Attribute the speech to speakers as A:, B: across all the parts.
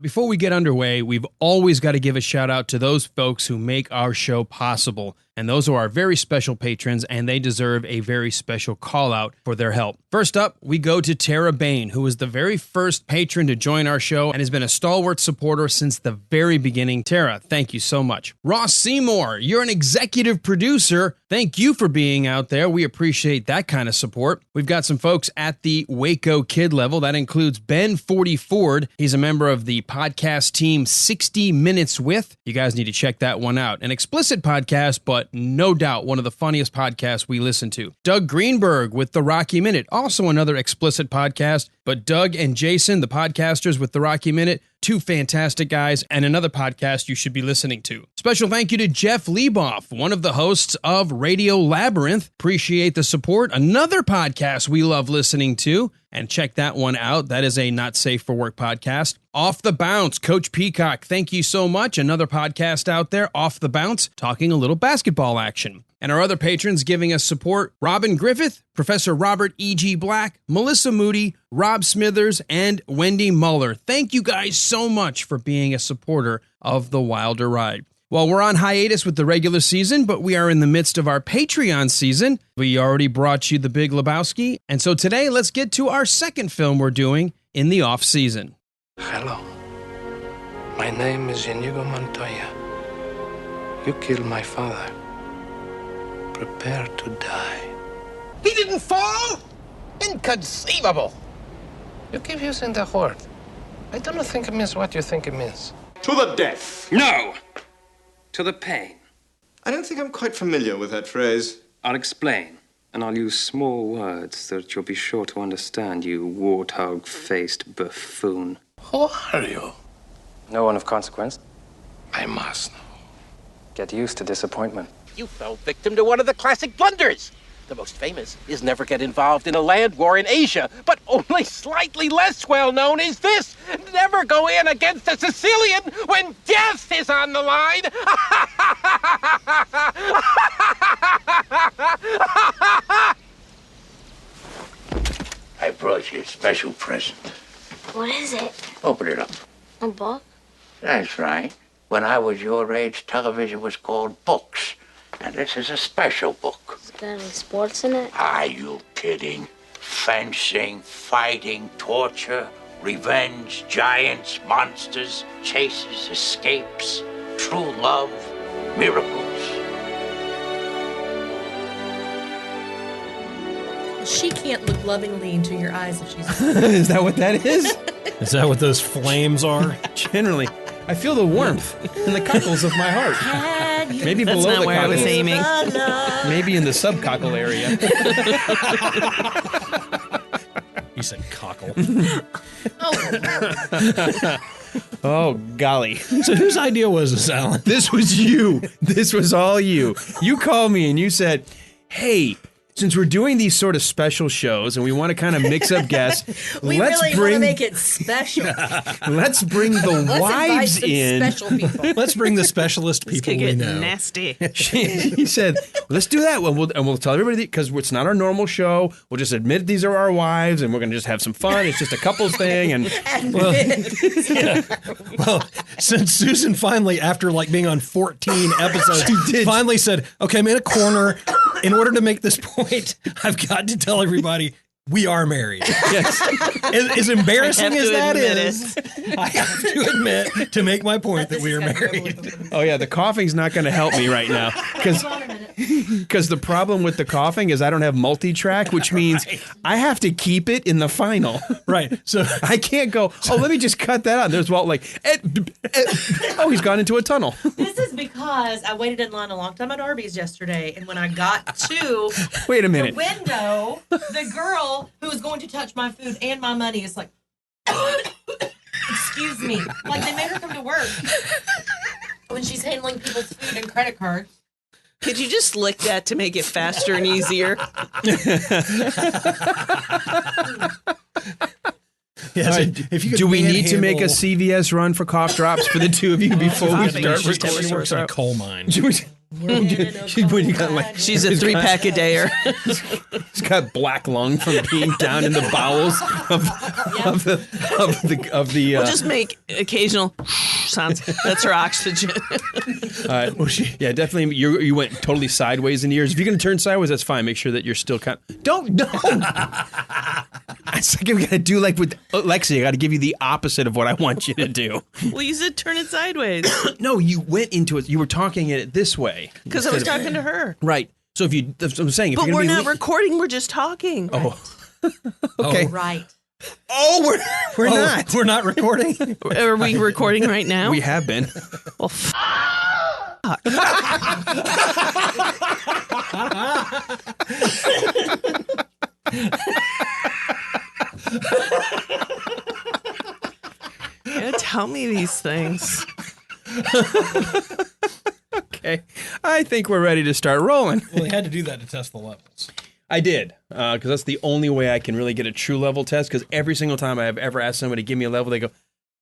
A: Before we get underway, we've always got to give a shout out to those folks who make our show possible. And those are our very special patrons, and they deserve a very special call out for their help. First up, we go to Tara Bain, who was the very first patron to join our show and has been a stalwart supporter since the very beginning. Tara, thank you so much. Ross Seymour, you're an executive producer. Thank you for being out there. We appreciate that kind of support. We've got some folks at the Waco Kid level. That includes Ben 40 Ford. He's a member of the podcast team 60 Minutes With. You guys need to check that one out. An explicit podcast, but no doubt one of the funniest podcasts we listen to. Doug Greenberg with The Rocky Minute, also another explicit podcast, but Doug and Jason, the podcasters with The Rocky Minute, two fantastic guys, and another podcast you should be listening to. Special thank you to Jeff Lieboff, one of the hosts of Radio Labyrinth. Appreciate the support. Another podcast we love listening to, and check that one out. That is a Not Safe for Work podcast. Off the Bounce, Coach Peacock, thank you so much. Another podcast out there, Off the Bounce, talking a little basketball action. And our other patrons giving us support, Robin Griffith, Professor Robert E.G. Black, Melissa Moody, Rob Smithers, and Wendy Muller. Thank you guys so much for being a supporter of the Wilder Ride. Well, we're on hiatus with the regular season, but we are in the midst of our Patreon season. We already brought you The Big Lebowski, and so today let's get to our second film we're doing in the off-season.
B: Hello. My name is Inigo Montoya. You killed my father. Prepare to die.
C: He didn't fall? Inconceivable.
B: You keep using that word. I don't think it means what you think it means.
D: To the death.
E: No! To the pain.
D: I don't think I'm quite familiar with that phrase.
E: I'll explain, and I'll use small words that you'll be sure to understand, you warthog-faced buffoon.
B: Who are you?
E: No one of consequence.
B: I must know.
E: Get used to disappointment.
C: You fell victim to one of the classic blunders. The most famous is never get involved in a land war in Asia, but only slightly less well known is this: never go in against a Sicilian when death is on the line.
F: I brought you a special present.
G: What is it?
F: Open it up.
G: A book?
F: That's right. When I was your age, television was called books. And this is a special book.
G: Is it got any sports in it?
F: Are you kidding? Fencing, fighting, torture, revenge, giants, monsters, chases, escapes, true love, miracles.
H: She can't look lovingly into your eyes if she's...
A: Is that what that is?
I: Is that what those flames are?
A: Generally, I feel the warmth in the cockles of my heart. Maybe
J: That's
A: below
J: not
A: the
J: where I was
A: cockles.
J: aiming.
A: Maybe in the subcockle area.
I: You said cockle.
A: Oh, golly.
I: So whose idea was this, Alan?
A: This was you. This was all you. You called me and you said, hey, since we're doing these sort of special shows and we want to kind of mix up guests,
H: We
A: let's
H: really
A: bring
H: want to make it special.
A: let's bring the
H: Let's
A: wives
H: invite some
A: in.
H: special people.
I: Let's bring the specialist
J: This
I: people
J: could
I: we
J: get
I: know.
J: nasty.
A: He said, let's do that. We'll tell everybody, because it's not our normal show. We'll just admit these are our wives and we're going to just have some fun. It's just a couples thing. And
I: Well, since Susan finally, after like being on 14 episodes, finally said, okay, I'm in a corner. In order to make this point, I've got to tell everybody we are married.
A: yes.
I: As embarrassing
J: I have
I: as
J: to
I: that
J: admit
I: is, I have to admit to make my point that we are married.
A: Oh, yeah, the coughing's not going to help me right now. Because the problem with the coughing is I don't have multi-track, which means I have to keep it in the final.
I: Right. So
A: I can't go, oh, let me just cut that out. There's Walt like, oh, he's gone into a tunnel.
H: This is because I waited in line a long time at Arby's yesterday, and when I got to
A: Wait a
H: the
A: minute.
H: window, the girl who was going to touch my food and my money is like, excuse me. Like, they made her come to work when she's handling people's food and credit cards.
J: Could you just lick that to make it faster and easier?
I: Yes, if you could
A: Do we need to make a
I: manhandle-
A: CVS run for cough drops for the two of you before we
J: Coughing
A: start
J: is just
A: recording?
I: She works in a coal mine.
A: When you got like,
J: She's a 3-pack a dayer.
A: She's got black lung from being down in the bowels of the.
J: We'll just make occasional sounds. That's her oxygen.
A: All right. Well, definitely. You went totally sideways in years. If you're going to turn sideways, that's fine. Make sure that you're still kind of. Don't. It's like we got to do like with Lexi. I got to give you the opposite of what I want you to do.
J: Well, you said turn it sideways.
A: No, you went into it. You were talking it this way.
J: Because I was talking to her.
A: Right. So if you, that's what I'm saying. If
J: But
A: you're
J: we're
A: gonna
J: not recording. We're just talking.
A: Oh. Okay.
H: Right.
A: Oh, we're not.
I: We're not recording.
J: Are we recording right now?
A: We have been.
J: Well, tell me these things.
A: Okay. I think we're ready to start rolling.
I: Well, they had to do that to test the levels.
A: I did, because that's the only way I can really get a true level test, because every single time I have ever asked somebody to give me a level, they go,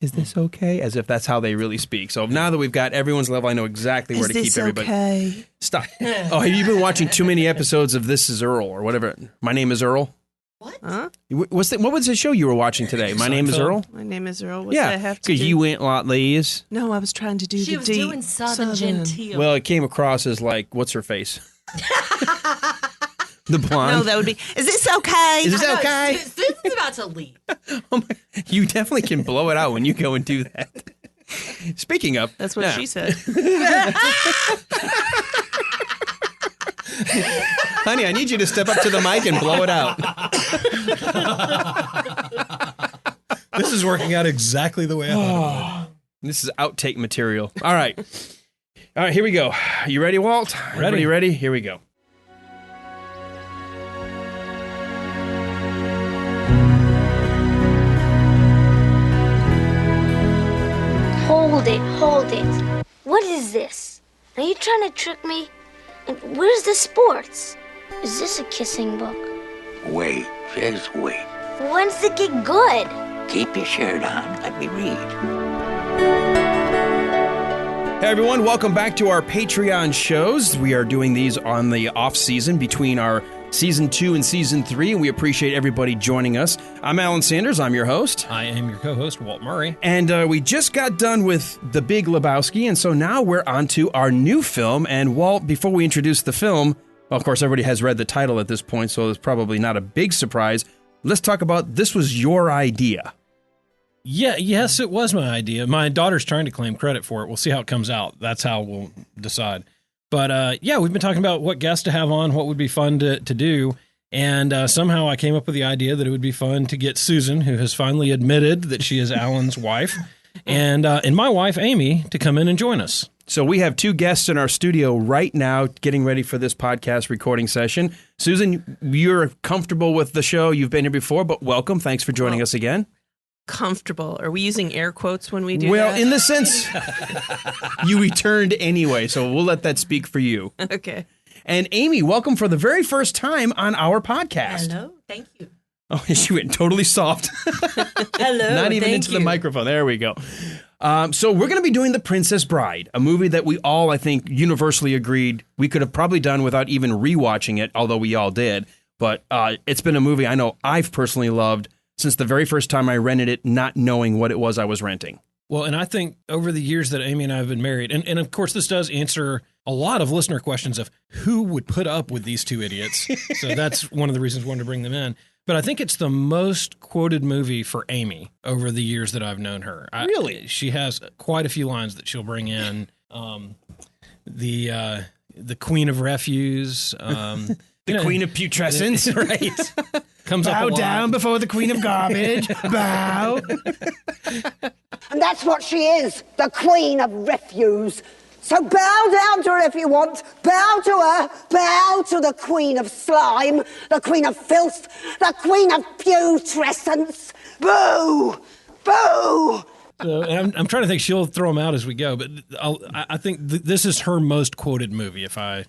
A: is this okay? As if that's how they really speak. So now that we've got everyone's level, I know exactly where to keep everybody.
J: Okay?
A: Stop. Oh, have you been watching too many episodes of This Is Earl or whatever? My Name is Earl?
H: What?
J: Huh?
A: What was the show you were watching today? My Name is Earl?
J: My name is Earl. What does that have to do?
A: because you went lot lays.
J: No, I was trying to do
H: She
J: the
H: was
J: deep
H: doing Southern Genteel.
A: Well, it came across as like, what's her face? The blonde.
J: No, that would be, is this okay?
A: Is this okay?
H: Susan's about to leave.
A: Oh my, you definitely can blow it out when you go and do that. Speaking of.
J: That's what she said.
A: Honey, I need you to step up to the mic and blow it out.
I: This is working out exactly the way I thought it would.
A: This is outtake material. All right. All right, here we go. You ready, Walt? Everybody ready? Here we go.
G: Hold it. What is this? Are you trying to trick me? And where's the sports? Is this a kissing book?
F: Wait, just wait.
G: When's it get good?
F: Keep your shirt on. Let me read.
A: Hey everyone, welcome back to our Patreon shows. We are doing these on the off season between our Season 2 and Season 3, and we appreciate everybody joining us. I'm Alan Sanders, I'm your host.
I: I am your co-host, Walt Murray.
A: And we just got done with The Big Lebowski, and so now we're on to our new film. And Walt, before we introduce the film, well, of course everybody has read the title at this point, so it's probably not a big surprise. Let's talk about, this was your idea.
I: Yes, it was my idea. My daughter's trying to claim credit for it. We'll see how it comes out. That's how we'll decide. But we've been talking about what guests to have on, what would be fun to do. And somehow I came up with the idea that it would be fun to get Susan, who has finally admitted that she is Alan's wife, and my wife, Amy, to come in and join us.
A: So we have two guests in our studio right now getting ready for this podcast recording session. Susan, you're comfortable with the show. You've been here before, but welcome. Thanks for joining us again.
J: Comfortable. Are we using air quotes when we do
A: well,
J: that?
A: In the sense, you returned anyway, so we'll let that speak for you.
J: Okay.
A: And Amy, welcome for the very first time on our podcast.
H: Hello. Thank you.
A: Oh, she went totally soft.
H: Hello.
A: Not even into the microphone. There we go. So we're going to be doing The Princess Bride, a movie that we all, I think, universally agreed we could have probably done without even rewatching it, although we all did. But it's been a movie I know I've personally loved since the very first time I rented it, not knowing what it was I was renting.
I: Well, and I think over the years that Amy and I have been married, and of course this does answer a lot of listener questions of who would put up with these two idiots. So that's one of the reasons we wanted to bring them in. But I think it's the most quoted movie for Amy over the years that I've known her.
A: Really?
I: She has quite a few lines that she'll bring in. The Queen of Refuse.
A: The Queen of Putrescence.
I: Right. Comes
A: Bow
I: up a
A: down
I: lot.
A: before the Queen of Garbage. Bow.
K: And that's what she is, the Queen of Refuse. So bow down to her if you want. Bow to her. Bow to the Queen of Slime, the Queen of Filth, the Queen of Putrescence. Boo! Boo!
I: So, and I'm trying to think. She'll throw them out as we go, but I think this is her most quoted movie, if I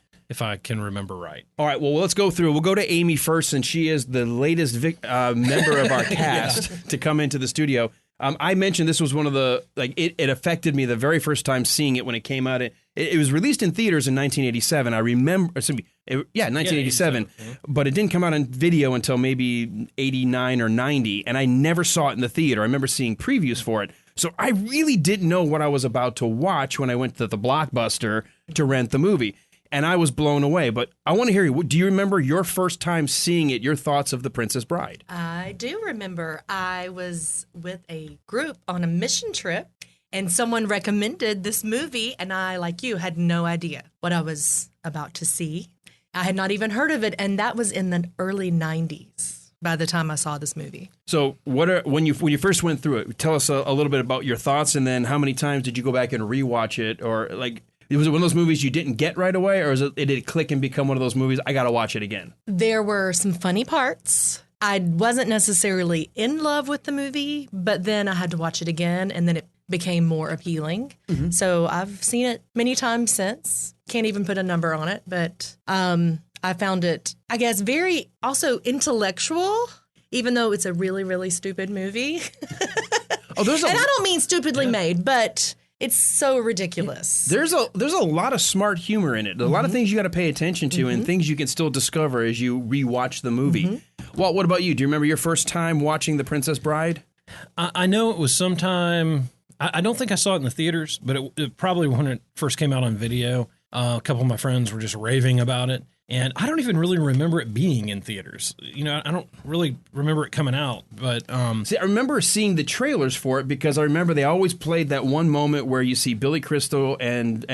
I: can remember right.
A: All right, well, let's go through. We'll go to Amy first, since she is the latest member of our cast to come into the studio. I mentioned this was one of the, it affected me the very first time seeing it when it came out. It was released in theaters in 1987. I remember, 1987, but it didn't come out on video until maybe 89 or 90, and I never saw it in the theater. I remember seeing previews for it. So I really didn't know what I was about to watch when I went to the Blockbuster to rent the movie. And I was blown away. But I want to hear you. Do you remember your first time seeing it, your thoughts of The Princess Bride?
H: I do remember. I was with a group on a mission trip, and someone recommended this movie, and I, like you, had no idea what I was about to see. I had not even heard of it, and that was in the early 90s. By the time I saw this movie.
A: So when you first went through it, tell us a little bit about your thoughts, and then how many times did you go back and rewatch it? Or was it one of those movies you didn't get right away, or did it click and become one of those movies, I got to watch it again?
H: There were some funny parts. I wasn't necessarily in love with the movie, but then I had to watch it again, and then it became more appealing. Mm-hmm. So I've seen it many times since. Can't even put a number on it, but I found it, I guess, very also intellectual, even though it's a really, really stupid movie. And I don't mean stupidly made, but it's so ridiculous.
A: There's a lot of smart humor in it. A lot of things you got to pay attention to, and things you can still discover as you rewatch the movie. Walt, what about you? Do you remember your first time watching The Princess Bride?
I: I know it was sometime. I don't think I saw it in the theaters, but it probably when it first came out on video. A couple of my friends were just raving about it. And I don't even really remember it being in theaters. You know, I don't really remember it coming out. But
A: see, I remember seeing the trailers for it because I remember they always played that one moment where you see Billy Crystal and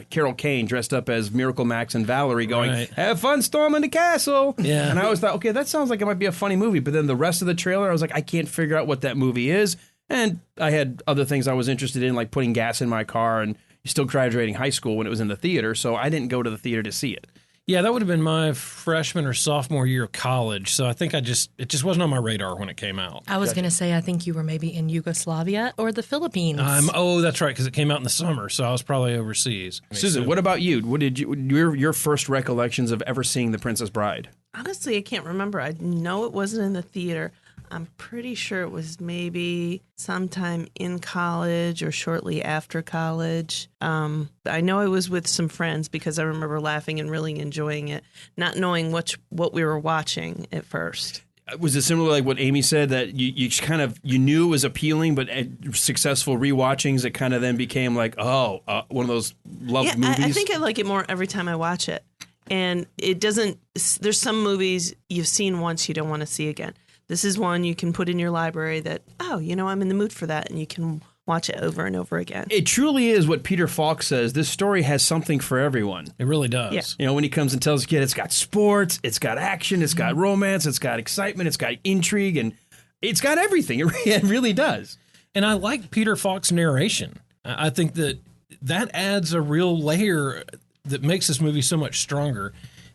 A: Carol Kane dressed up as Miracle Max and Valerie going, "Have fun storming the castle." Yeah. And I always thought, okay, that sounds like it might be a funny movie. But then the rest of the trailer, I was like, I can't figure out what that movie is. And I had other things I was interested in, like putting gas in my car and still graduating high school when it was in the theater. So I didn't go to the theater to see it.
I: Yeah, that would have been my freshman or sophomore year of college. So I think it just wasn't on my radar when it came out.
H: I was going to say, I think you were maybe in Yugoslavia or the Philippines.
I: Oh, that's right, because it came out in the summer, so I was probably overseas.
A: Susan, what about you? What did your first recollections of ever seeing The Princess Bride?
J: Honestly, I can't remember. I know it wasn't in the theater. I'm pretty sure it was maybe sometime in college or shortly after college. I know I was with some friends because I remember laughing and really enjoying it, not knowing what we were watching at first.
A: Was it similar like what Amy said, that you knew it was appealing, but at successful rewatchings, it kind of then became like, one of those loved movies?
J: I think I like it more every time I watch it. And it doesn't, there's some movies you've seen once you don't want to see again. This is one you can put in your library that, I'm in the mood for that, and you can watch it over and over again.
A: It truly is what Peter Falk says. This story has something for everyone.
I: It really does.
J: Yeah.
A: You know, when he comes and tells a kid, it's got sports, it's got action, it's got romance, it's got excitement, it's got intrigue, and it's got everything. It really does.
I: And I like Peter Falk's narration. I think that adds a real layer that makes this movie so much stronger.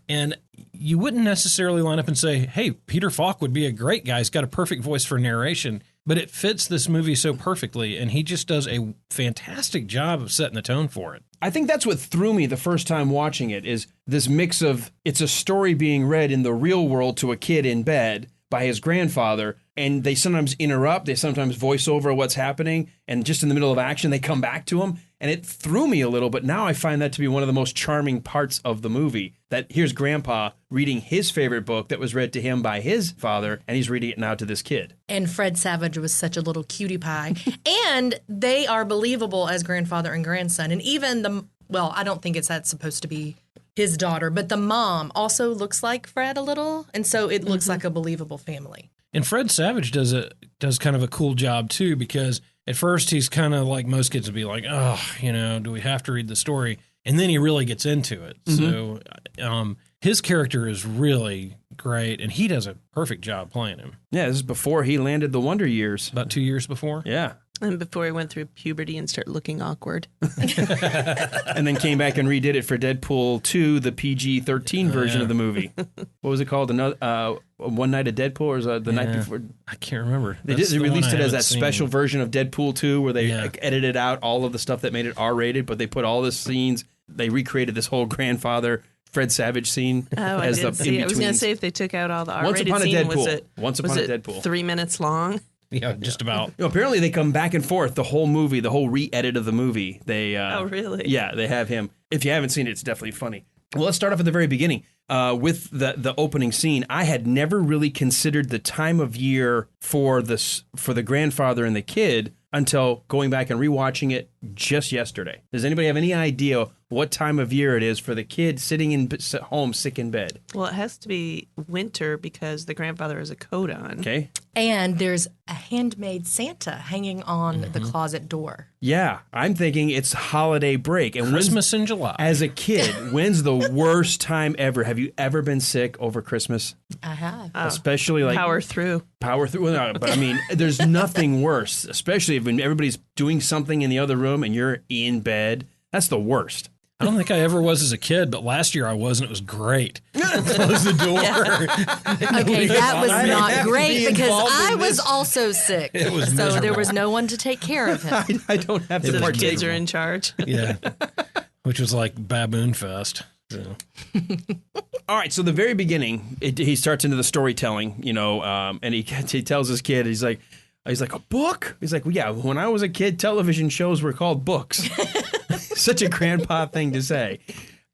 I: And you wouldn't necessarily line up and say, hey, Peter Falk would be a great guy. He's got a perfect voice for narration. But it fits this movie so perfectly, and he just does a fantastic job of setting the tone for it.
A: I think that's what threw me the first time watching it, is this mix of it's a story being read in the real world to a kid in bed by his grandfather, and they sometimes interrupt, they sometimes voice over what's happening, and just in the middle of action, they come back to him. And it threw me a little, but now I find that to be one of the most charming parts of the movie, that here's Grandpa reading his favorite book that was read to him by his father, and he's reading it now to this kid.
H: And Fred Savage was such a little cutie pie. And they are believable as grandfather and grandson. And even I don't think that's supposed to be his daughter, but the mom also looks like Fred a little, and so it looks like a believable family.
I: And Fred Savage does kind of a cool job too, because at first he's kind of like most kids would be like, do we have to read the story? And then he really gets into it. So his character is really great, and he does a perfect job playing him.
A: Yeah, this is before he landed the Wonder Years.
I: About 2 years before?
A: Yeah.
J: And before he went through puberty and started looking awkward.
A: And then came back and redid it for Deadpool 2, the PG-13 version of the movie. What was it called? One Night of Deadpool, or was it the night before?
I: I can't remember.
A: They released it as that special version of Deadpool 2 where they edited out all of the stuff that made it R-rated, but they put all the scenes, they recreated this whole grandfather Fred Savage scene.
J: Oh, I didn't see it. I was going to say if they took out all the R-rated scene,
A: Once Upon a Deadpool.
J: 3 minutes long?
I: Yeah, just about.
A: Apparently they come back and forth the whole movie, the whole re-edit of the movie. They
J: Oh, really?
A: Yeah, they have him. If you haven't seen it, it's definitely funny. Well, let's start off at the very beginning with the opening scene. I had never really considered the time of year for the grandfather and the kid until going back and rewatching it just yesterday. Does anybody have any idea what time of year it is for the kid sitting in home sick in bed?
J: Well, it has to be winter because the grandfather has a coat on.
A: Okay.
H: And there's a handmade Santa hanging on the closet door.
A: Yeah, I'm thinking it's holiday break. And
I: Christmas in July.
A: As a kid, when's the worst time ever? Have you ever been sick over Christmas?
H: I have.
A: Especially like
J: Power through.
A: Well, no, but I mean, there's nothing worse, especially when everybody's doing something in the other room and you're in bed. That's the worst.
I: I don't think I ever was as a kid, but last year I was, and it was great. Close the door.
H: Okay, that was not great because I was
A: this.
H: also sick.
I: It was
H: so
I: miserable.
H: there was no one to take care of him.
A: I don't have
J: So
A: to
J: the
A: partake.
J: kids are in charge.
I: Yeah, which was like Baboon Fest. So.
A: All right, so the very beginning, he starts into the storytelling, and he tells his kid, he's like, a book? He's like, well, yeah, when I was a kid, television shows were called books. Such a grandpa thing to say.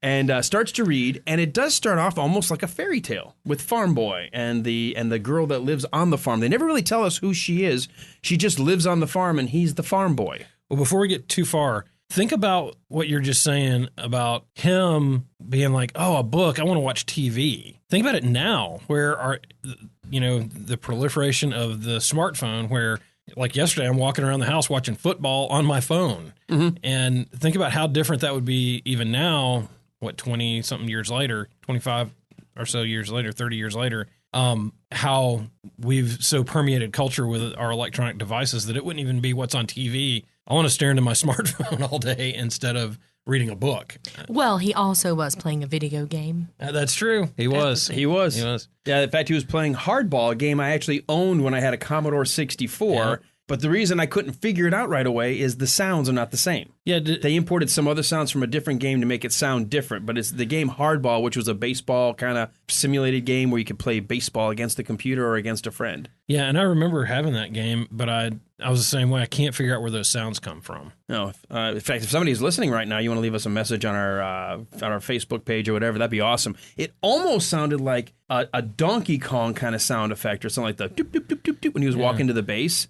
A: And starts to read, and it does start off almost like a fairy tale with Farm Boy and the girl that lives on the farm. They never really tell us who she is. She just lives on the farm, and he's the farm boy.
I: Well, before we get too far, think about what you're just saying about him being like, oh, a book, I want to watch TV. Think about it now, where the proliferation of the smartphone, where like yesterday, I'm walking around the house watching football on my phone.
A: Mm-hmm.
I: And think about how different that would be even now, 20-something years later, 25 or so years later, 30 years later, how we've so permeated culture with our electronic devices that it wouldn't even be what's on TV. I want to stare into my smartphone all day instead of reading a book.
H: Well, he also was playing a video game.
I: That's true. He was.
A: Yeah, in fact, he was playing Hardball, a game I actually owned when I had a Commodore 64.
I: Yeah.
A: But the reason I couldn't figure it out right away is the sounds are not the same.
I: Yeah,
A: they imported some other sounds from a different game to make it sound different. But it's the game Hardball, which was a baseball kind of simulated game where you could play baseball against the computer or against a friend.
I: Yeah, and I remember having that game, but I was the same way. I can't figure out where those sounds come from.
A: No, in fact, if somebody's listening right now, you want to leave us a message on our Facebook page or whatever, that'd be awesome. It almost sounded like a Donkey Kong kind of sound effect or something like the doop, doop, doop, doop, doop when he was walking to the base.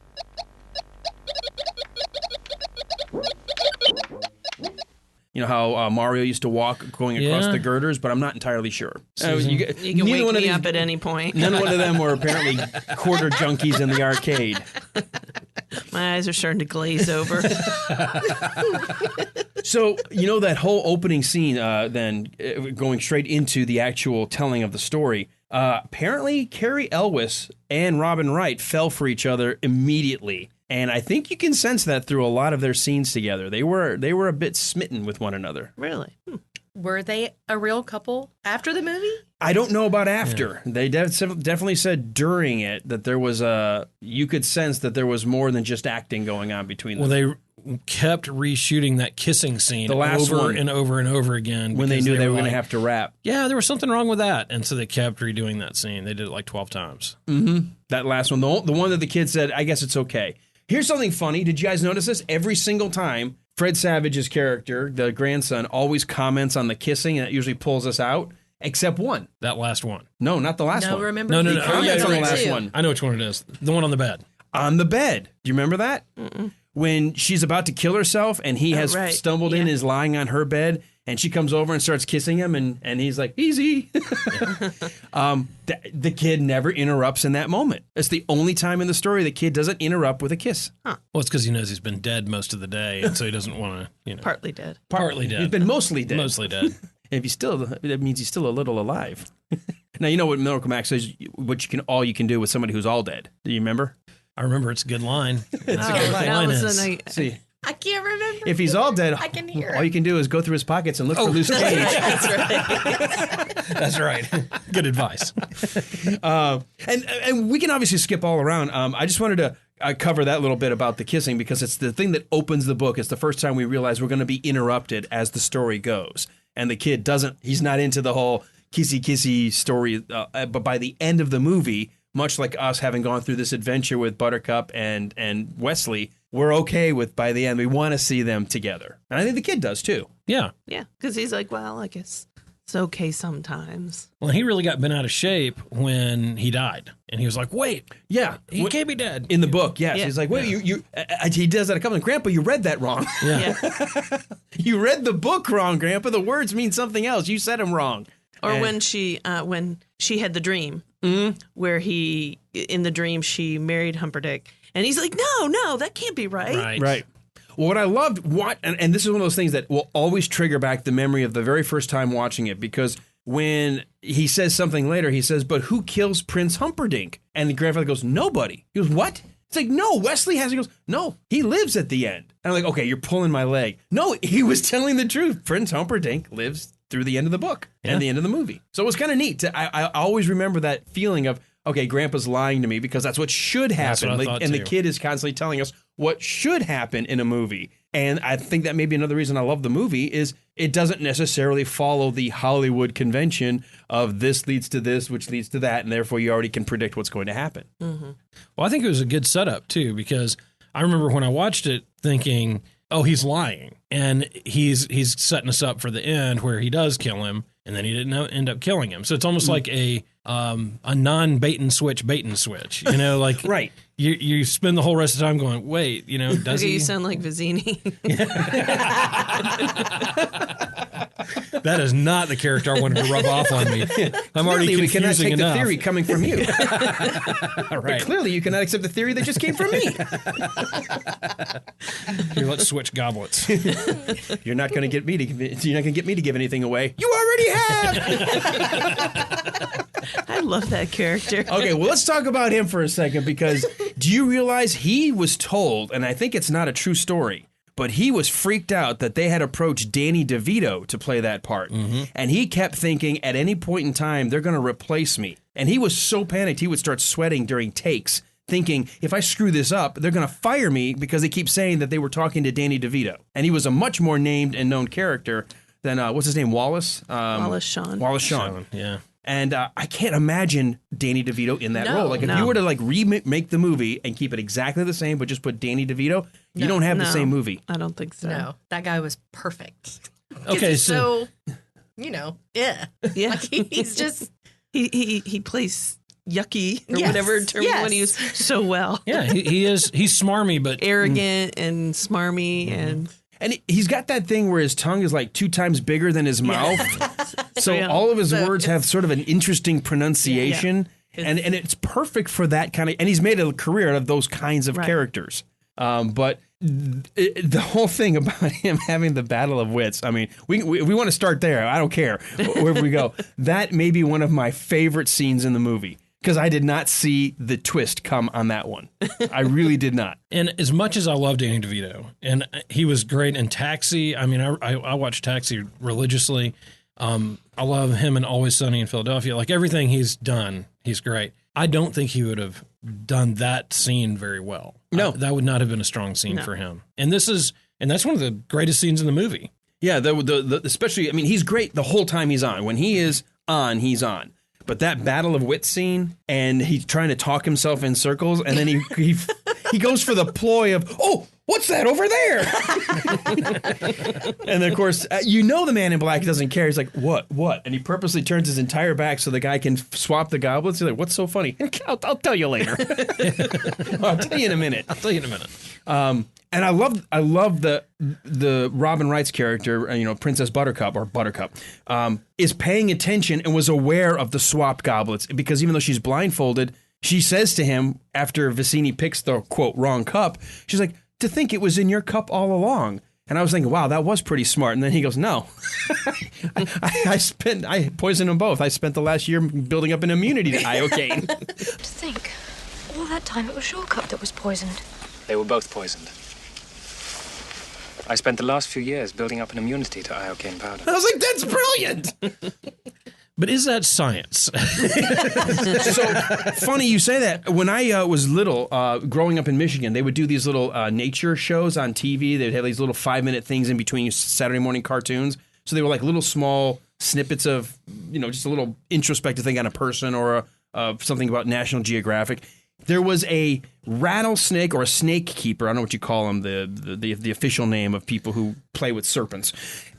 A: You know how Mario used to walk going across the girders, but I'm not entirely sure.
J: You can wake me up at any point.
A: None one of them were apparently quarter junkies in the arcade.
J: My eyes are starting to glaze over.
A: So, that whole opening scene, then going straight into the actual telling of the story, apparently Cary Elwes and Robin Wright fell for each other immediately. And I think you can sense that through a lot of their scenes together. They were a bit smitten with one another.
J: Really?
H: Were they a real couple after the movie?
A: I don't know about after. Yeah. They definitely said during it that there was you could sense that there was more than just acting going on between them.
I: Well, they kept reshooting that kissing scene
A: the last
I: over
A: one,
I: and over and over again.
A: When they knew they were going to have to rap.
I: Yeah, there was something wrong with that. And so they kept redoing that scene. They did it like 12 times.
A: Mm-hmm. That last one, the one that the kid said, I guess it's okay. Here's something funny. Did you guys notice this? Every single time, Fred Savage's character, the grandson, always comments on the kissing, and it usually pulls us out, except one.
I: That last one.
A: No, not the last one.
H: Remember?
I: No.
A: He comments on the last one.
I: I know which one it is. The one on the bed.
A: On the bed. Do you remember that? Mm-mm. When she's about to kill herself, and he has stumbled in, is lying on her bed, and she comes over and starts kissing him, and he's like, easy. The kid never interrupts in that moment. It's the only time in the story the kid doesn't interrupt with a kiss.
J: Huh.
I: Well, it's because he knows he's been dead most of the day, and so he doesn't want to,
J: Partly dead.
I: Partly dead.
A: He's been mostly dead.
I: Mostly dead.
A: If he's still, that means he's still a little alive. Now, you know what Miracle Max says, all you can do with somebody who's all dead. Do you remember?
I: I remember it's a good line. It's a good line.
A: See,
H: I can't remember.
A: if he's all dead,
H: I can hear
A: all you can do is go through his pockets and look for loose change.
J: That's right.
I: That's right. Good advice.
A: And we can obviously skip all around. I just wanted to cover that little bit about the kissing because it's the thing that opens the book. It's the first time we realize we're going to be interrupted as the story goes. And the kid he's not into the whole kissy story. But by the end of the movie, much like us having gone through this adventure with Buttercup and Wesley, we're okay with by the end. We want to see them together. And I think the kid does too.
I: Yeah.
J: Yeah, because he's like, well, I guess it's okay sometimes.
I: Well, he really got bent out of shape when he died. And he was like, wait.
A: Yeah.
I: He can't be dead.
A: In the book, yes.
J: Yeah.
A: He's like, wait, he does that a couple of Grandpa, you read that wrong.
I: Yeah.
A: You read the book wrong, Grandpa. The words mean something else. You said them wrong.
J: Or when she had the dream where in the dream she married Humperdinck, and he's like, no, that can't be right.
A: Right. Well, what I loved, and this is one of those things that will always trigger back the memory of the very first time watching it, because when he says something later, he says, but who kills Prince Humperdinck? And the grandfather goes, nobody. He goes, what? It's like, no, Wesley has. He goes, no, he lives at the end. And I'm like, okay, you're pulling my leg. No, he was telling the truth. Prince Humperdinck lives through the end of the book and the end of the movie. So it was kind of neat. I always remember that feeling of, okay, Grandpa's lying to me because that's what should happen.
I: That's what I thought
A: and
I: too.
A: the kid is constantly telling us what should happen in a movie. And I think that may be another reason I love the movie is it doesn't necessarily follow the Hollywood convention of this leads to this, which leads to that, and therefore you already can predict what's going to happen.
J: Mm-hmm.
I: Well, I think it was a good setup, too, because I remember when I watched it thinking, oh, he's lying. And he's setting us up for the end where he does kill him, and then he didn't end up killing him. So it's almost like a non-bait and switch, you know, like
A: right.
I: You spend the whole rest of the time going, wait, you know, does
J: Okay,
I: he?
J: you sound like Vizzini.
I: That is not the character I wanted to rub off on me. I'm already
A: Clearly, we cannot
I: confusing
A: take
I: enough.
A: the theory coming from you.
I: Right.
A: But clearly, you cannot accept the theory that just came from me.
I: Here, let's switch goblets.
A: You're not going to get me to give anything away. You already have.
J: I love that character.
A: Okay, well, let's talk about him for a second, because do you realize he was told, and I think it's not a true story, but he was freaked out that they had approached Danny DeVito to play that part.
I: Mm-hmm.
A: And he kept thinking at any point in time, they're going to replace me. And he was so panicked, he would start sweating during takes, thinking, if I screw this up, they're going to fire me because they keep saying that they were talking to Danny DeVito. And he was a much more named and known character than, what's his name, Wallace?
J: Wallace Shawn.
A: Wallace Shawn.
I: Yeah.
A: And I can't imagine Danny DeVito in that
J: No,
A: role. Like, if
J: no.
A: you were to like remake the movie and keep it exactly the same, but just put Danny DeVito, you don't have the same movie.
J: I don't think so.
H: No, that guy was perfect.
I: Okay,
H: He's
I: so
H: you know, yeah.
J: Yeah.
H: Like he's just
J: He plays yucky or
H: Yes,
J: whatever term
H: yes.
J: when he was so well.
I: yeah, he's smarmy, but
J: Arrogant and smarmy
A: And he's got that thing where his tongue is like 2 times bigger than his mouth. So
J: Yeah.
A: all of his
J: So
A: words have sort of an interesting pronunciation.
J: Yeah.
A: And it's perfect for that kind of, and he's made a career out of those kinds of
J: Right.
A: characters. But the whole thing about him having the battle of wits, I mean, we want to start there. I don't care wherever we go. That may be one of my favorite scenes in the movie, because I did not see the twist come on that one. I really did not.
I: And as much as I love Danny DeVito, and he was great in Taxi, I mean, I watch Taxi religiously. I love him in Always Sunny in Philadelphia. Like, everything he's done, he's great. I don't think he would have done that scene very well.
A: No.
I: That would not have been a strong scene for him. And that's one of the greatest scenes in the movie.
A: Yeah, the especially, I mean, he's great the whole time he's on. When he is on, he's on. But that battle of wits scene, and he's trying to talk himself in circles, and then he goes for the ploy of, oh, what's that over there? And then, of course, the Man in Black doesn't care. He's like, what? And he purposely turns his entire back so the guy can swap the goblets. He's like, what's so funny? I'll tell you later. I'll tell you in a minute. And I love the Robin Wright's character, Princess Buttercup is paying attention and was aware of the swapped goblets, because even though she's blindfolded, she says to him after Vizzini picks the quote wrong cup, she's like, to think it was in your cup all along. And I was thinking, wow, that was pretty smart. And then he goes, no, I poisoned them both. I spent the last year building up an immunity to iocane.
G: To think, all that time it was your cup that was poisoned.
E: They were both poisoned. I spent the last few years building up an immunity to iocane powder.
A: I was like, that's brilliant.
I: But is that science?
A: So funny you say that. When I was little, growing up in Michigan, they would do these little nature shows on TV. They'd have these little 5-minute things in between Saturday morning cartoons. So they were like little small snippets of, just a little introspective thing on a person or something about National Geographic. There was a rattlesnake or a snake keeper. I don't know what you call them, the official name of people who play with serpents.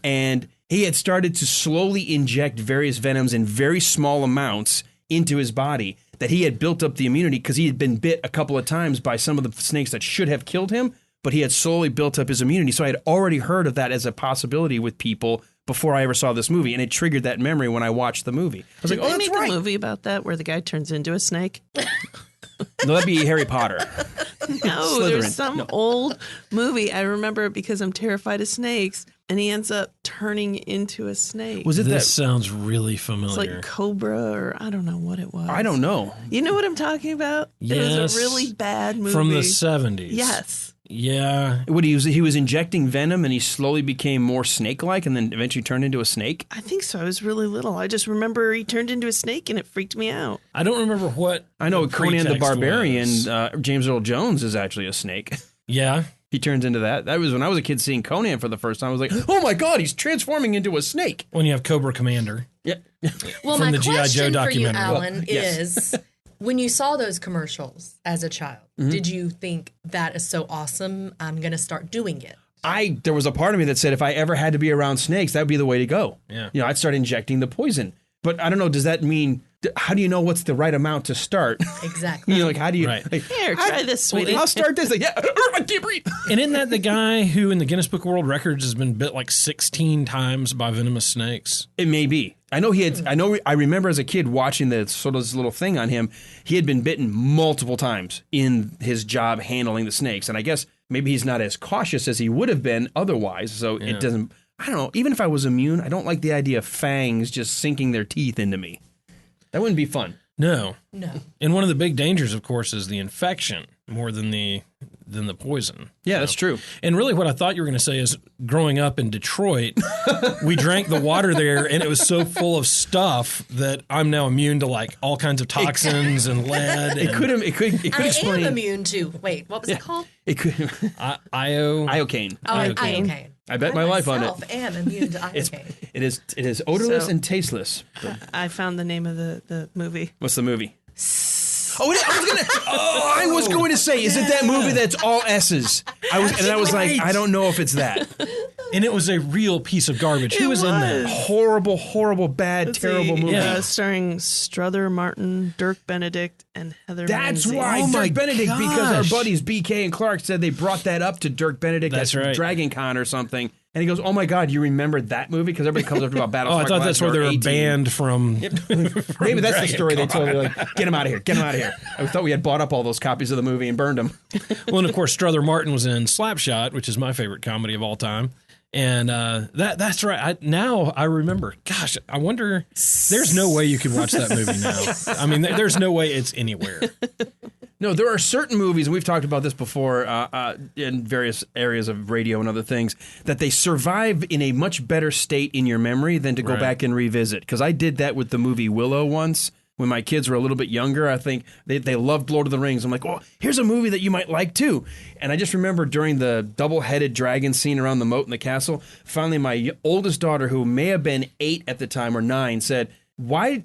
A: And he had started to slowly inject various venoms in very small amounts into his body, that he had built up the immunity because he had been bit a couple of times by some of the snakes that should have killed him, but he had slowly built up his immunity. So I had already heard of that as a possibility with people before I ever saw this movie, and it triggered that memory when I watched the movie. I was
J: Did
A: like, oh,
J: they
A: that's
J: make
A: right.
J: a movie about that where the guy turns into a snake?
A: No, that'd be Harry Potter.
J: No,
A: Slytherin.
J: there's some old movie. I remember it because I'm terrified of snakes, and he ends up turning into a snake.
A: Was it
I: This
A: that?
I: sounds really
J: It's
I: familiar.
J: like Cobra, or I don't know what it was.
A: I don't know.
J: You know what I'm talking about? It was
I: Yes.
J: a really bad movie.
I: From the 70s.
J: Yes.
I: Yeah.
A: What he was injecting venom, and he slowly became more snake-like, and then eventually turned into a snake.
J: I think so. I was really little. I just remember he turned into a snake, and it freaked me out.
I: I don't remember what.
A: I know
I: the
A: Conan the
I: pretext
A: Barbarian.
I: was.
A: James Earl Jones is actually a snake.
I: Yeah.
A: He turns into that. That was when I was a kid seeing Conan for the first time. I was like, oh my God, he's transforming into a snake.
I: When you have Cobra Commander.
A: Yeah.
L: Well,
I: From
L: my
I: the G.I. Joe
L: question for you,
I: documentary.
L: Alan,
A: Well, yes.
L: is when you saw those commercials as a child,
A: Mm-hmm.
L: did you think that is so awesome? I'm going to start doing it.
A: There was a part of me that said if I ever had to be around snakes, that would be the way to go.
I: Yeah.
A: You know, I'd start injecting the poison. But I don't know, does that mean, how do you know what's the right amount to start?
L: Exactly.
A: You know, like, how do you,
I: Right.
A: like,
J: Here, try this, sweetie.
A: I'll start this. Like, yeah, I can't breathe.
I: And isn't that the guy who in the Guinness Book of World Records has been bit like 16 times by venomous snakes?
A: It may be. I know he had. I remember as a kid watching the sort of this little thing on him. He had been bitten multiple times in his job handling the snakes, and I guess maybe he's not as cautious as he would have been otherwise. So
I: Yeah.
A: it doesn't. I don't know. Even if I was immune, I don't like the idea of fangs just sinking their teeth into me. That wouldn't be fun.
I: No.
L: No.
I: And one of the big dangers, of course, is the infection more than the poison.
A: Yeah, that's true.
I: And really what I thought you were going to say is growing up in Detroit, we drank the water there and it was so full of stuff that I'm now immune to like all kinds of toxins and lead.
A: It could
L: I
A: explain.
L: am immune to. Wait, what was it called?
A: It could
I: iocane.
A: iocane. I bet my life on it.
L: I am immune to iocane.
A: It is odorless
J: So-
A: and tasteless. But
J: I found the name of the movie.
A: what's the movie? I was going to say, is it that movie that's all S's? I was like, I don't know if it's that.
I: And it was a real piece of garbage. Who was in that?
A: Horrible, horrible, bad, terrible movie.
J: Starring Strother Martin, Dirk Benedict, and Heather
A: That's
J: Lindsay.
A: why
I: Oh my
A: Dirk Benedict, because
I: gosh.
A: our buddies BK and Clark said they brought that up to Dirk Benedict
I: That's
A: at
I: right.
A: Dragon Con or something. And he goes, oh my God, you remember that movie? Because everybody comes up to about Battlestar
I: Oh, I thought that's where they were
A: 18.
I: banned from.
A: Maybe that's the
I: Dragon
A: story they
I: Con.
A: told me. Like, get him out of here, get him out of here. I thought we had bought up all those copies of the movie and burned them.
I: Well, and of course, Strother Martin was in Slapshot, which is my favorite comedy of all time. And that's right. Now I remember. Gosh, I wonder. There's no way you could watch that movie now. I mean, there's no way it's anywhere.
A: No, there are certain movies, and we've talked about this before in various areas of radio and other things, that they survive in a much better state in your memory than to go
I: Right.
A: back and revisit. Because I did that with the movie Willow once. When my kids were a little bit younger, I think they loved Lord of the Rings. I'm like, oh, here's a movie that you might like too. And I just remember during the double-headed dragon scene around the moat in the castle, finally my oldest daughter, who may have been 8 at the time or 9, said, why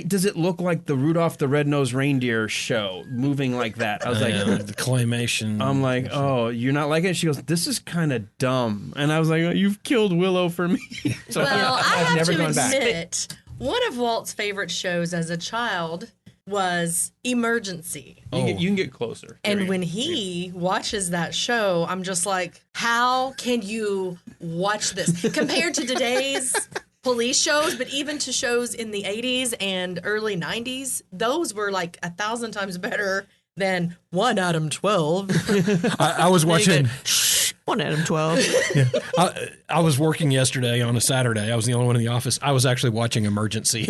A: does it look like the Rudolph the Red-Nosed Reindeer show moving like that? I was like,
I: the claymation.
A: I'm like, oh, you're not liking it? She goes, this is kind of dumb. And I was like, oh, you've killed Willow for me. So
L: Well, I
A: I've
L: have
A: never
L: to
A: gone back.
L: admit, one of Walt's favorite shows as a child was Emergency.
A: You can get closer.
L: And when he watches that show, I'm just like, how can you watch this? Compared to today's police shows, but even to shows in the 80s and early 90s, those were like 1,000 times better than 1 Adam 12.
I: I was watching.
J: 1 Adam 12.
I: I was working yesterday on a Saturday. I was the only one in the office. I was actually watching Emergency.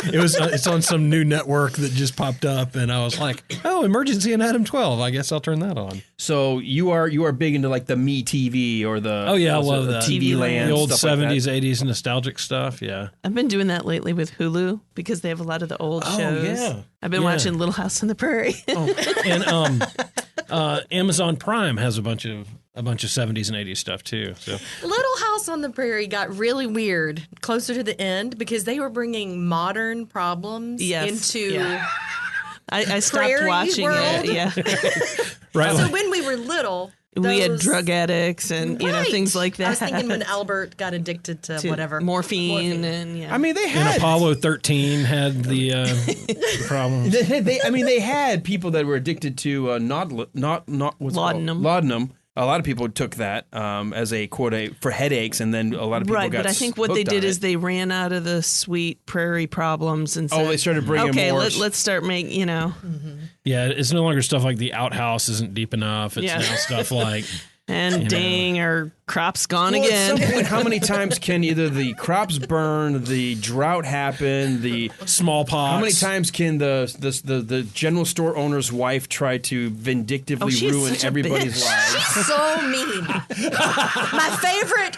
I: It's on some new network that just popped up, and I was like, "Oh, Emergency and Adam 12. I guess I'll turn that on."
A: So you are big into like the Me TV or the
I: Oh yeah, I
A: what's it,
I: love
A: the
I: that
A: TV Land,
I: the old
A: stuff like that.
I: 70s, 80s nostalgic stuff. Yeah.
J: I've been doing that lately with Hulu because they have a lot of the old
I: Oh,
J: shows.
I: yeah.
J: I've been
I: Yeah.
J: watching Little House on the Prairie.
I: And Amazon Prime has a bunch of a bunch of 70s and 80s stuff too. So
L: Little House on the Prairie got really weird closer to the end because they were bringing modern problems into.
J: Yeah. I stopped
L: Prairie
J: watching
L: world.
J: it. Yeah.
I: Right.
L: So when we were little,
J: We had
L: those-
J: drug addicts and you know things like that.
L: I was thinking when Albert got addicted to whatever
J: morphine and yeah.
A: I mean, they
I: and
A: had
I: Apollo 13 had the problems.
A: they had people that were addicted to laudanum. A lot of people took that as a quote for headaches, and then a lot of people
J: right,
A: got
J: but I think what they
A: hooked on
J: did
A: it.
J: is they ran out of the sweet prairie problems and said,
A: they started bringing
J: okay,
A: more.
J: let's start making, you know.
I: Yeah, it's no longer stuff like the outhouse isn't deep enough. It's now stuff like
J: and dang, our crop's gone
A: Well,
J: again.
A: At some point, how many times can either the crops burn, the drought happen, the
I: smallpox?
A: How many times can the general store owner's wife try to vindictively
L: she's
A: ruin
L: such a
A: everybody's
L: bitch.
A: lives?
L: She's so mean. My favorite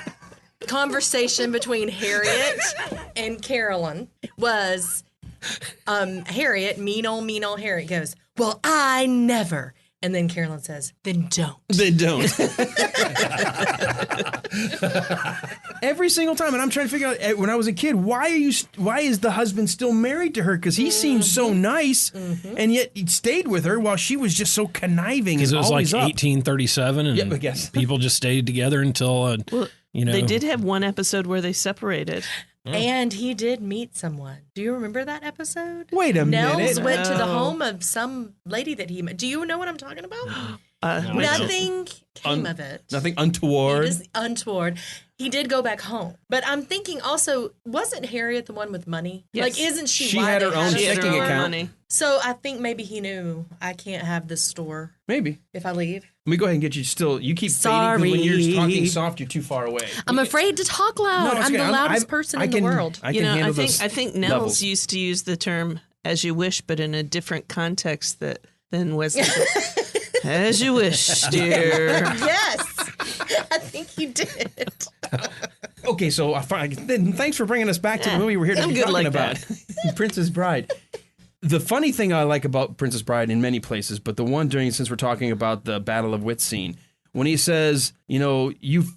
L: conversation between Harriet and Carolyn was Harriet, mean old Harriet goes, "Well, I never." And then Carolyn says, "Then don't."
A: They don't. Every single time, and I'm trying to figure out when I was a kid, why is the husband still married to her? Because he seems so nice, and yet he stayed with her while she was just so conniving.
I: Because
A: and
I: it was like
A: always up.
I: 1837, and
A: Yep, I guess.
I: people just stayed together until you know
J: They did have one episode where they separated.
L: And he did meet someone. Do you remember that episode?
A: Wait a
L: Nels
A: minute.
L: went to the
J: No.
L: home of some lady that he met. Do you know what I'm talking about?
J: Nothing
L: came of it.
A: Nothing untoward.
L: It is untoward. He did go back home. But I'm thinking also, wasn't Harriet the one with money?
J: Yes.
L: Like, isn't she
A: She
L: why
A: had
L: they
A: her own
L: a
A: checking
L: store?
A: account.
J: Money.
L: So I think maybe he knew I can't have this store
A: Maybe.
L: if I leave.
A: Let me go ahead and get you still. You keep
L: Sorry.
A: fading 'cause when you're talking soft, you're too far away.
L: I'm afraid to talk loud.
A: it's
L: I'm
A: okay.
L: the loudest
A: I
L: person in
A: can-
L: the world.
A: I
J: You
A: can
J: know,
A: handle
J: I
A: those
J: think Nels
A: levels.
J: used to use the term "as you wish," but in a different context than Wesley. As you wish, dear.
L: Yes, I think he did.
A: Okay, so then thanks for bringing us back to the movie we're here to
J: I'm
A: be
J: good
A: talking
J: like
A: about, Princess Bride. The funny thing I like about Princess Bride in many places, but the one since we're talking about the Battle of Wits scene, when he says, you know, you've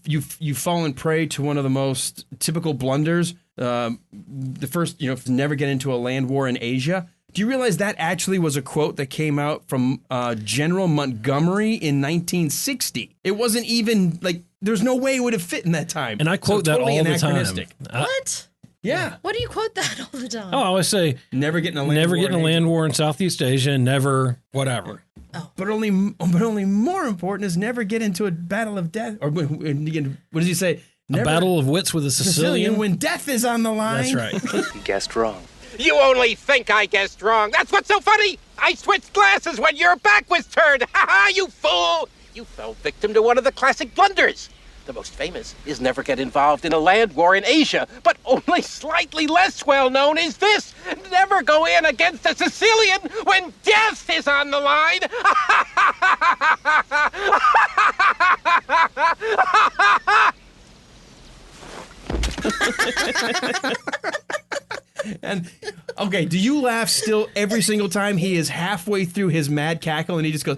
A: fallen prey to one of the most typical blunders, the first, you know, never get into a land war in Asia. Do you realize that actually was a quote that came out from General Montgomery in 1960? It wasn't even like there's no way it would have fit in that time.
I: And I quote that
A: totally
I: all the time.
A: anachronistic.
L: What?
A: Yeah.
L: What do you quote that all the time?
I: Oh, I always say
A: Never getting a land
I: never
A: war
I: getting a
A: in Asia.
I: land war in Southeast Asia, never whatever.
A: But only more important is never get into a battle of death. Or what does he say?
I: A battle of wits with a Sicilian.
A: when death is on the line.
I: That's right.
E: You guessed wrong.
C: You only think I guessed wrong. That's what's so funny. I switched glasses when your back was turned. Ha ha, you fool. You fell victim to one of the classic blunders. The most famous is never get involved in a land war in Asia, but only slightly less well known is this. Never go in against a Sicilian when death is on the line.
A: And okay, do you laugh still every single time he is halfway through his mad cackle and he just goes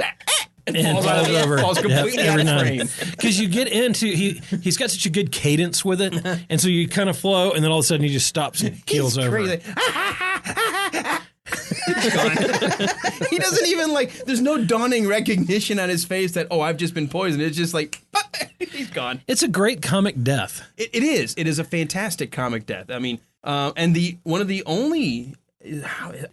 A: and falls out of
I: over.
A: falls completely
I: Yep,
A: out
I: every
A: of
I: night.
A: frame.
I: Because you get into he's got such a good cadence with it, and so you kind of flow, and then all of a sudden he just stops and keels
A: He's
I: over.
A: crazy. He's gone. He doesn't even there's no dawning recognition on his face that, oh, I've just been poisoned. It's just like, he's gone.
I: It's a great comic death.
A: It is. It is a fantastic comic death. I mean, and one of the only there,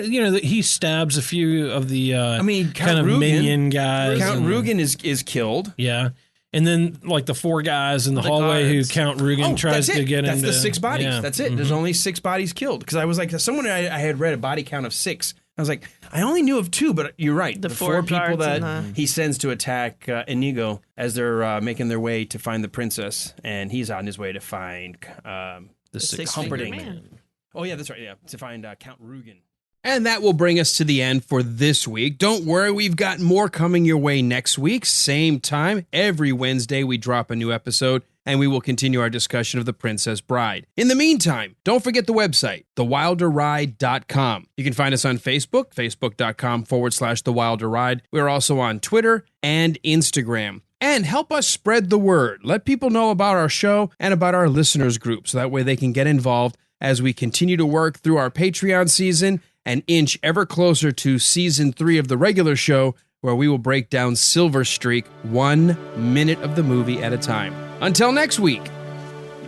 A: you know, he stabs a few of the Count
I: kind of
A: Rugen,
I: minion guys.
A: Count Rugen is killed.
I: Yeah. And then, like, the four guys in the hallway
A: guards.
I: who Count Rugen tries
A: that's
I: to
A: it.
I: get
A: That's
I: into.
A: the 6 bodies.
I: Yeah.
A: That's it. There's only 6 bodies killed. Because I was like, I had read a body count of 6. I was like, I only knew of 2, but you're right. The 4 people
J: guards
A: that
J: and
A: he sends to attack Inigo as they're making their way to find the princess, and he's on his way to find
I: the
J: Six-Fingered
A: Humperdinck.
J: Man.
A: Oh yeah, that's right. Yeah, to find Count Rugen.
M: And that will bring us to the end for this week. Don't worry, we've got more coming your way next week. Same time. Every Wednesday, we drop a new episode.
A: and we will continue our discussion of The Princess Bride. In the meantime, don't forget the website, thewilderride.com. You can find us on Facebook, facebook.com/The Wilder Ride. We're also on Twitter and Instagram. And help us spread the word. Let people know about our show and about our listeners group so that way they can get involved as we continue to work through our Patreon season and inch ever closer to season 3 of the regular show, where we will break down Silver Streak 1 minute of the movie at a time. Until next week.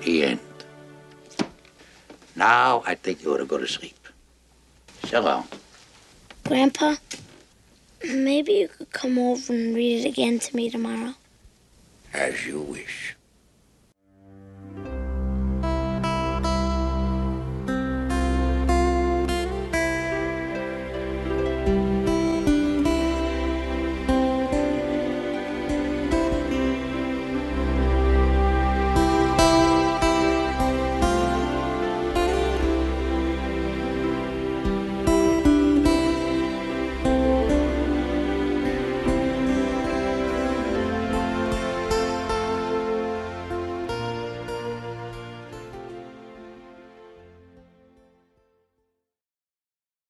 F: The end. Now I think you ought to go to sleep. So long.
G: Grandpa, maybe you could come over and read it again to me tomorrow.
F: As you wish.